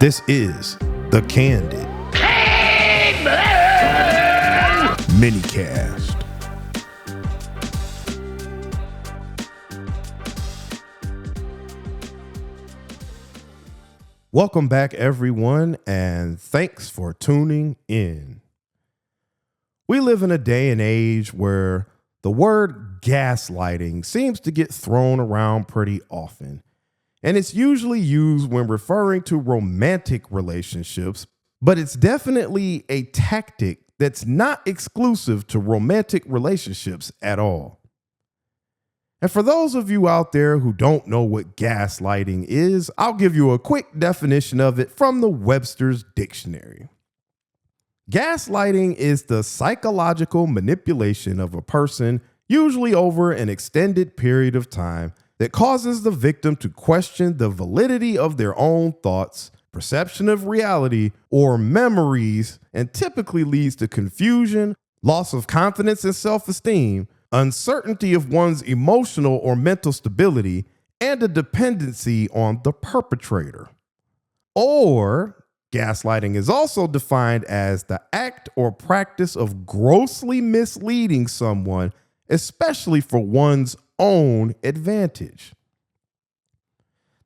This is the Candid Minicast. Welcome back, everyone, and thanks for tuning in. We live in a day and age where the word gaslighting seems to get thrown around pretty often. And it's usually used when referring to romantic relationships, but it's definitely a tactic that's not exclusive to romantic relationships at all. And for those of you out there who don't know what gaslighting is, I'll give you a quick definition of it from the Webster's Dictionary. Gaslighting is the psychological manipulation of a person, usually over an extended period of time, that causes the victim to question the validity of their own thoughts, perception of reality, or memories, and typically leads to confusion, loss of confidence and self-esteem, uncertainty of one's emotional or mental stability, and a dependency on the perpetrator. Or, gaslighting is also defined as the act or practice of grossly misleading someone, especially for one's own advantage.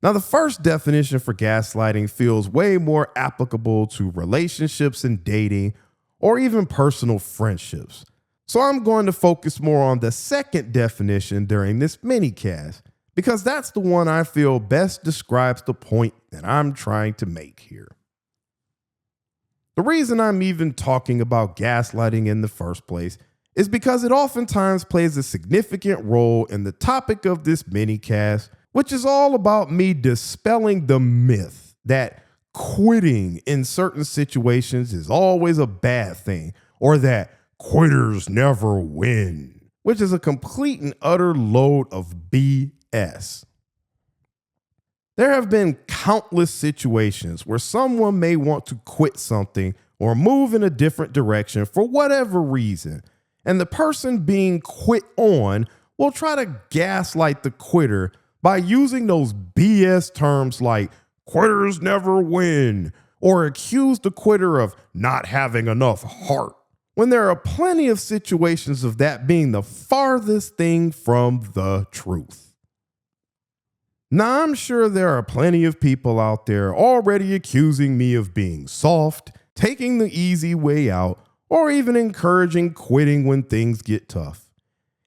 Now, the first definition for gaslighting feels way more applicable to relationships and dating, or even personal friendships. So I'm going to focus more on the second definition during this minicast, because that's the one I feel best describes the point that I'm trying to make here. The reason I'm even talking about gaslighting in the first place is because it oftentimes plays a significant role in the topic of this minicast, which is all about me dispelling the myth that quitting in certain situations is always a bad thing, or that quitters never win, which is a complete and utter load of BS. There have been countless situations where someone may want to quit something or move in a different direction for whatever reason, and the person being quit on will try to gaslight the quitter by using those BS terms like quitters never win, or accuse the quitter of not having enough heart, when there are plenty of situations of that being the farthest thing from the truth. Now, I'm sure there are plenty of people out there already accusing me of being soft, taking the easy way out, or even encouraging quitting when things get tough.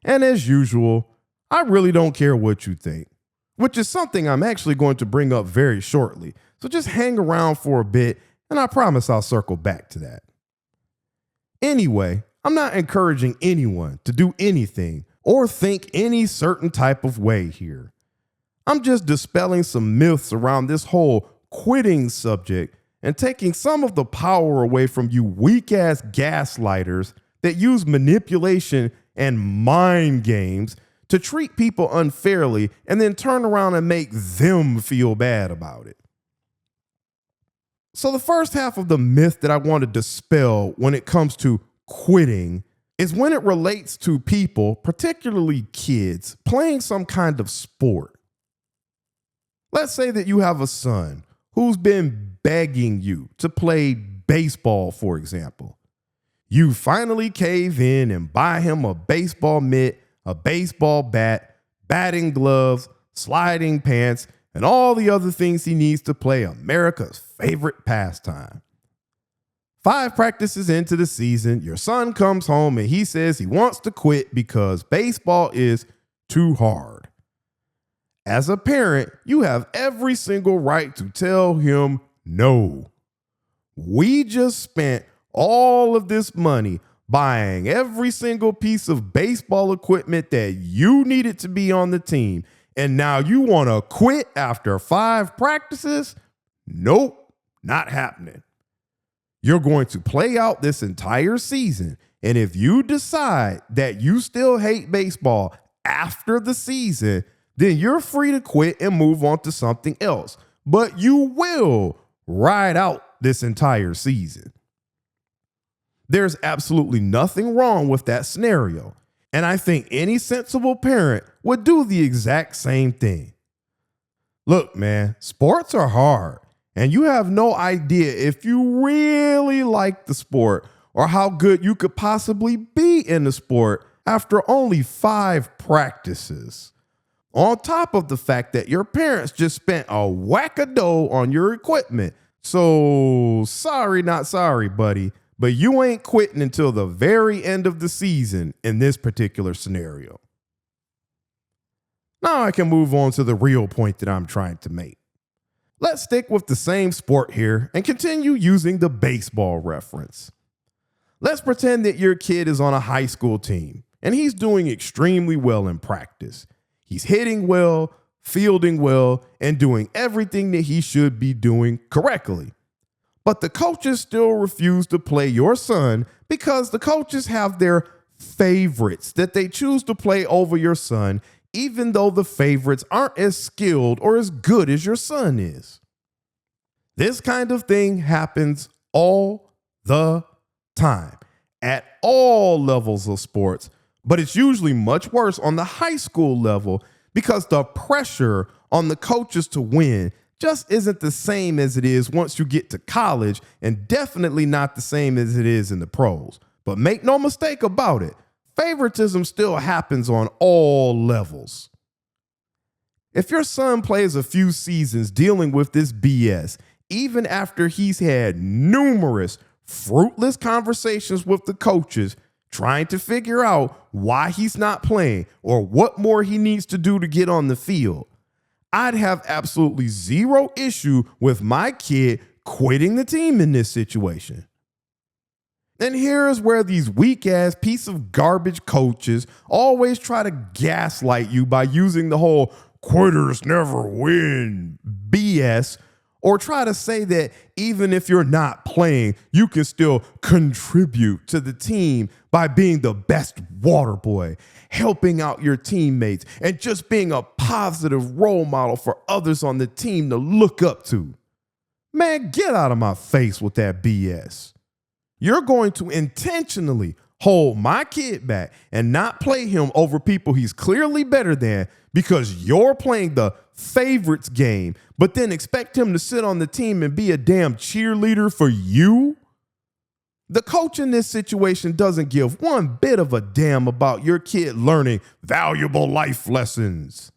And as usual, I really don't care what you think, which is something I'm actually going to bring up very shortly. So just hang around for a bit, and I promise I'll circle back to that. Anyway, I'm not encouraging anyone to do anything or think any certain type of way here. I'm just dispelling some myths around this whole quitting subject and taking some of the power away from you weak-ass gaslighters that use manipulation and mind games to treat people unfairly and then turn around and make them feel bad about it. So the first half of the myth that I want to dispel when it comes to quitting is when it relates to people, particularly kids, playing some kind of sport. Let's say that you have a son who's been begging you to play baseball, for example. You finally cave in and buy him a baseball mitt, a baseball bat, batting gloves, sliding pants, and all the other things he needs to play America's favorite pastime. 5 practices into the season, your son comes home and he says he wants to quit because baseball is too hard. As a parent, you have every single right to tell him no. We just spent all of this money buying every single piece of baseball equipment that you needed to be on the team, and now you want to quit after 5 practices? Nope, not happening. You're going to play out this entire season, and if you decide that you still hate baseball after the season, then you're free to quit and move on to something else. But you will ride out this entire season. There's absolutely nothing wrong with that scenario. And I think any sensible parent would do the exact same thing. Look, man, sports are hard. And you have no idea if you really like the sport or how good you could possibly be in the sport after only 5 practices. On top of the fact that your parents just spent a whack-a-dough on your equipment. So sorry, not sorry, buddy, but you ain't quitting until the very end of the season in this particular scenario. Now I can move on to the real point that I'm trying to make. Let's stick with the same sport here and continue using the baseball reference. Let's pretend that your kid is on a high school team and he's doing extremely well in practice. He's hitting well, fielding well, and doing everything that he should be doing correctly. But the coaches still refuse to play your son because the coaches have their favorites that they choose to play over your son, even though the favorites aren't as skilled or as good as your son is. This kind of thing happens all the time at all levels of sports, but it's usually much worse on the high school level because the pressure on the coaches to win just isn't the same as it is once you get to college, and definitely not the same as it is in the pros. But make no mistake about it, favoritism still happens on all levels. If your son plays a few seasons dealing with this BS, even after he's had numerous fruitless conversations with the coaches, trying to figure out why he's not playing or what more he needs to do to get on the field, I'd have absolutely zero issue with my kid quitting the team in this situation. And here's where these weak-ass piece of garbage coaches always try to gaslight you by using the whole quitters never win BS, or try to say that even if you're not playing, you can still contribute to the team by being the best water boy, helping out your teammates, and just being a positive role model for others on the team to look up to. Man, get out of my face with that BS. You're going to intentionally hold my kid back and not play him over people he's clearly better than because you're playing the favorites game, but then expect him to sit on the team and be a damn cheerleader for you? The coach in this situation doesn't give one bit of a damn about your kid learning valuable life lessons.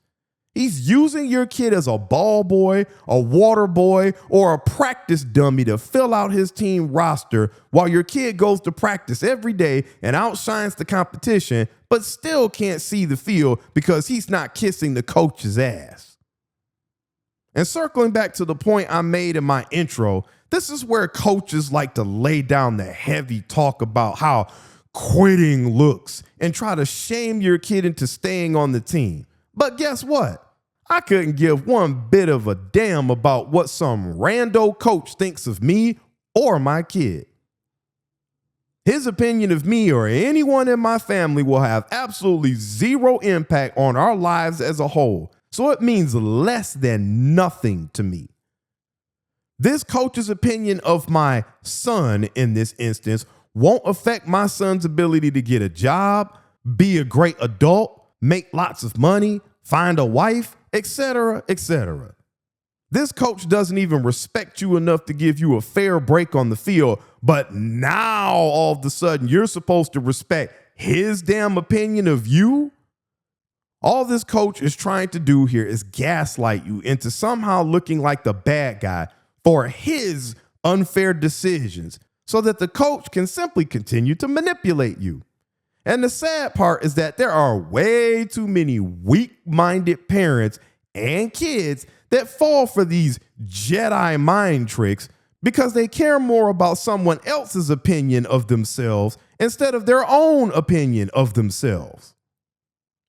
He's using your kid as a ball boy, a water boy, or a practice dummy to fill out his team roster while your kid goes to practice every day and outshines the competition, but still can't see the field because he's not kissing the coach's ass. And circling back to the point I made in my intro, this is where coaches like to lay down the heavy talk about how quitting looks and try to shame your kid into staying on the team. But guess what? I couldn't give one bit of a damn about what some rando coach thinks of me or my kid. His opinion of me or anyone in my family will have absolutely zero impact on our lives as a whole, so it means less than nothing to me. This coach's opinion of my son in this instance won't affect my son's ability to get a job, be a great adult, make lots of money, find a wife, etc., etc. This coach doesn't even respect you enough to give you a fair break on the field, but now all of a sudden you're supposed to respect his damn opinion of you? All this coach is trying to do here is gaslight you into somehow looking like the bad guy for his unfair decisions so that the coach can simply continue to manipulate you. And the sad part is that there are way too many weak-minded parents and kids that fall for these Jedi mind tricks because they care more about someone else's opinion of themselves instead of their own opinion of themselves.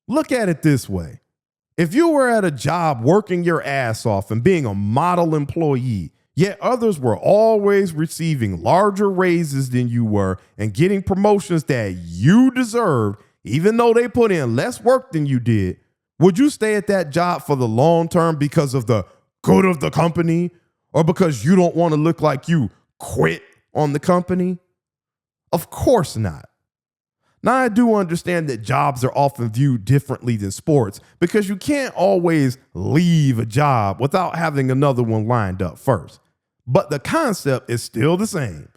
Look at it this way. If you were at a job working your ass off and being a model employee, yet others were always receiving larger raises than you were and getting promotions that you deserved, even though they put in less work than you did, would you stay at that job for the long term because of the good of the company or because you don't want to look like you quit on the company? Of course not. Now, I do understand that jobs are often viewed differently than sports because you can't always leave a job without having another one lined up first. But the concept is still the same.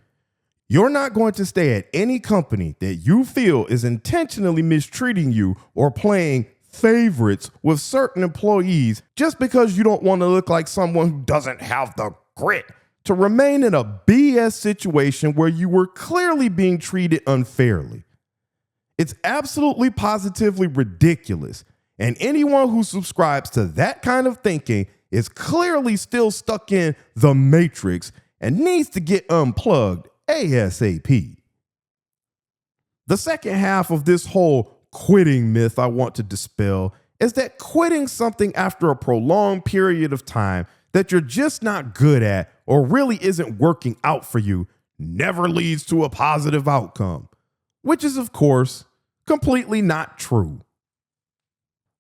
You're not going to stay at any company that you feel is intentionally mistreating you or playing favorites with certain employees just because you don't want to look like someone who doesn't have the grit to remain in a BS situation where you were clearly being treated unfairly. It's absolutely positively ridiculous, and anyone who subscribes to that kind of thinking is clearly still stuck in the Matrix and needs to get unplugged ASAP. The second half of this whole quitting myth I want to dispel is that quitting something after a prolonged period of time that you're just not good at or really isn't working out for you never leads to a positive outcome, which is, of course, completely not true.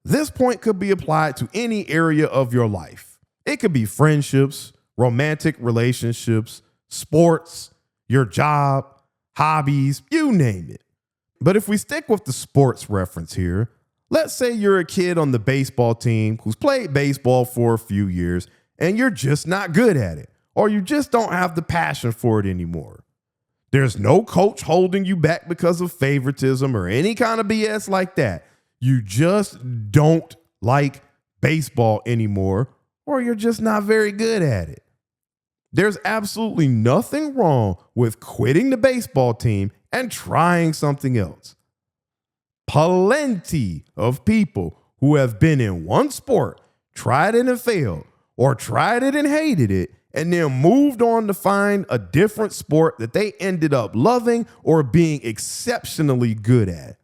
This point could be applied to any area of your life. It could be friendships, romantic relationships, sports, your job, hobbies, you name it. But if we stick with the sports reference here, let's say you're a kid on the baseball team who's played baseball for a few years and you're just not good at it, or you just don't have the passion for it anymore. There's no coach holding you back because of favoritism or any kind of BS like that. You just don't like baseball anymore, or you're just not very good at it. There's absolutely nothing wrong with quitting the baseball team and trying something else. Plenty of people who have been in one sport, tried it and failed, or tried it and hated it, and then moved on to find a different sport that they ended up loving or being exceptionally good at.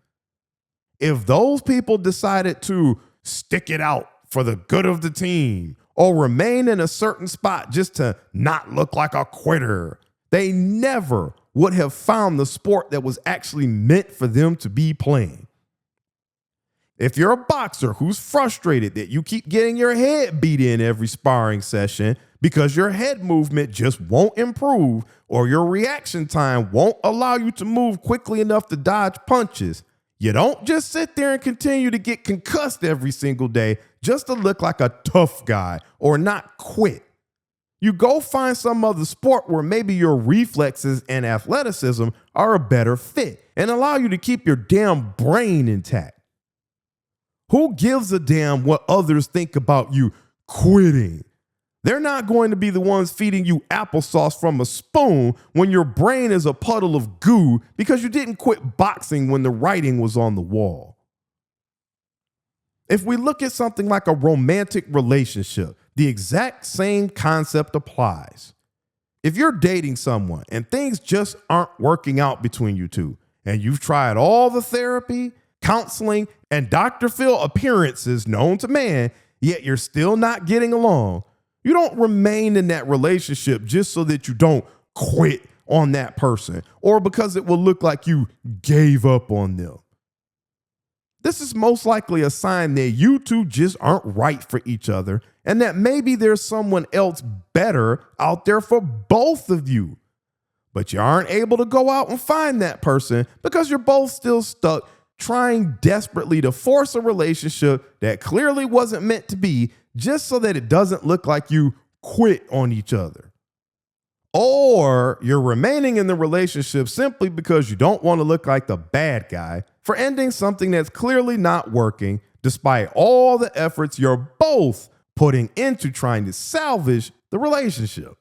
If those people decided to stick it out for the good of the team or remain in a certain spot just to not look like a quitter, they never would have found the sport that was actually meant for them to be playing. If you're a boxer who's frustrated that you keep getting your head beat in every sparring session because your head movement just won't improve or your reaction time won't allow you to move quickly enough to dodge punches, you don't just sit there and continue to get concussed every single day just to look like a tough guy or not quit. You go find some other sport where maybe your reflexes and athleticism are a better fit and allow you to keep your damn brain intact. Who gives a damn what others think about you quitting? They're not going to be the ones feeding you applesauce from a spoon when your brain is a puddle of goo because you didn't quit boxing when the writing was on the wall. If we look at something like a romantic relationship, the exact same concept applies. If you're dating someone and things just aren't working out between you two, and you've tried all the therapy, counseling, and Dr. Phil appearances known to man, yet you're still not getting along, you don't remain in that relationship just so that you don't quit on that person or because it will look like you gave up on them. This is most likely a sign that you two just aren't right for each other and that maybe there's someone else better out there for both of you. But you aren't able to go out and find that person because you're both still stuck trying desperately to force a relationship that clearly wasn't meant to be just so that it doesn't look like you quit on each other. Or you're remaining in the relationship simply because you don't want to look like the bad guy for ending something that's clearly not working despite all the efforts you're both putting into trying to salvage the relationship.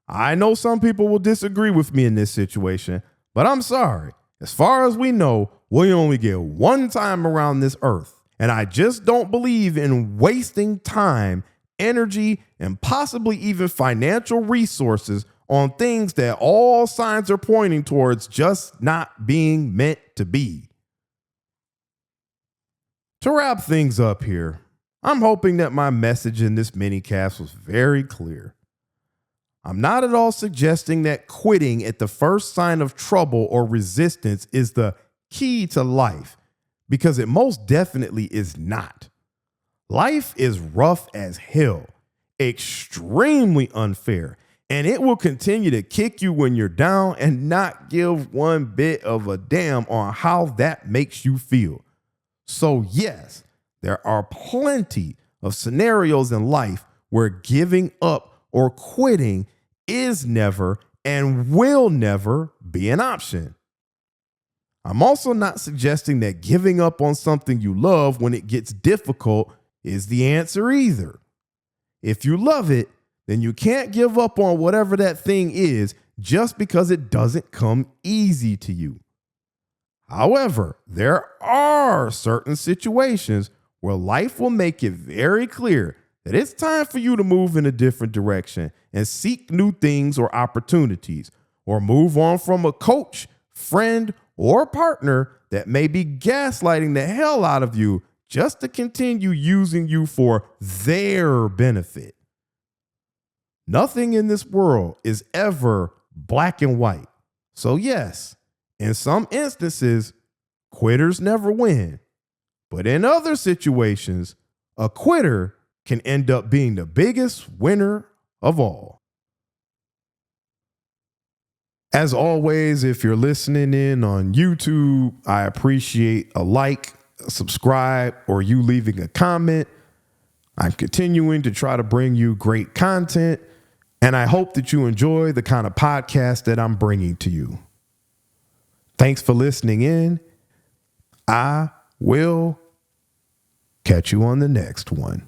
I know some people will disagree with me in this situation, but I'm sorry. As far as we know, we only get one time around this earth. And I just don't believe in wasting time, energy, and possibly even financial resources on things that all signs are pointing towards just not being meant to be. To wrap things up here, I'm hoping that my message in this minicast was very clear. I'm not at all suggesting that quitting at the first sign of trouble or resistance is the key to life, because it most definitely is not. Life is rough as hell, extremely unfair, and it will continue to kick you when you're down and not give one bit of a damn on how that makes you feel. So yes, there are plenty of scenarios in life where giving up or quitting is never and will never be an option. I'm also not suggesting that giving up on something you love when it gets difficult is the answer either. If you love it, then you can't give up on whatever that thing is just because it doesn't come easy to you. However, there are certain situations where life will make it very clear that it's time for you to move in a different direction and seek new things or opportunities, or move on from a coach, friend, or partner that may be gaslighting the hell out of you just to continue using you for their benefit. Nothing in this world is ever black and white. So yes, in some instances, quitters never win. But in other situations, a quitter can end up being the biggest winner of all. As always, if you're listening in on YouTube, I appreciate a like, a subscribe, or you leaving a comment. I'm continuing to try to bring you great content, and I hope that you enjoy the kind of podcast that I'm bringing to you. Thanks for listening in. I will catch you on the next one.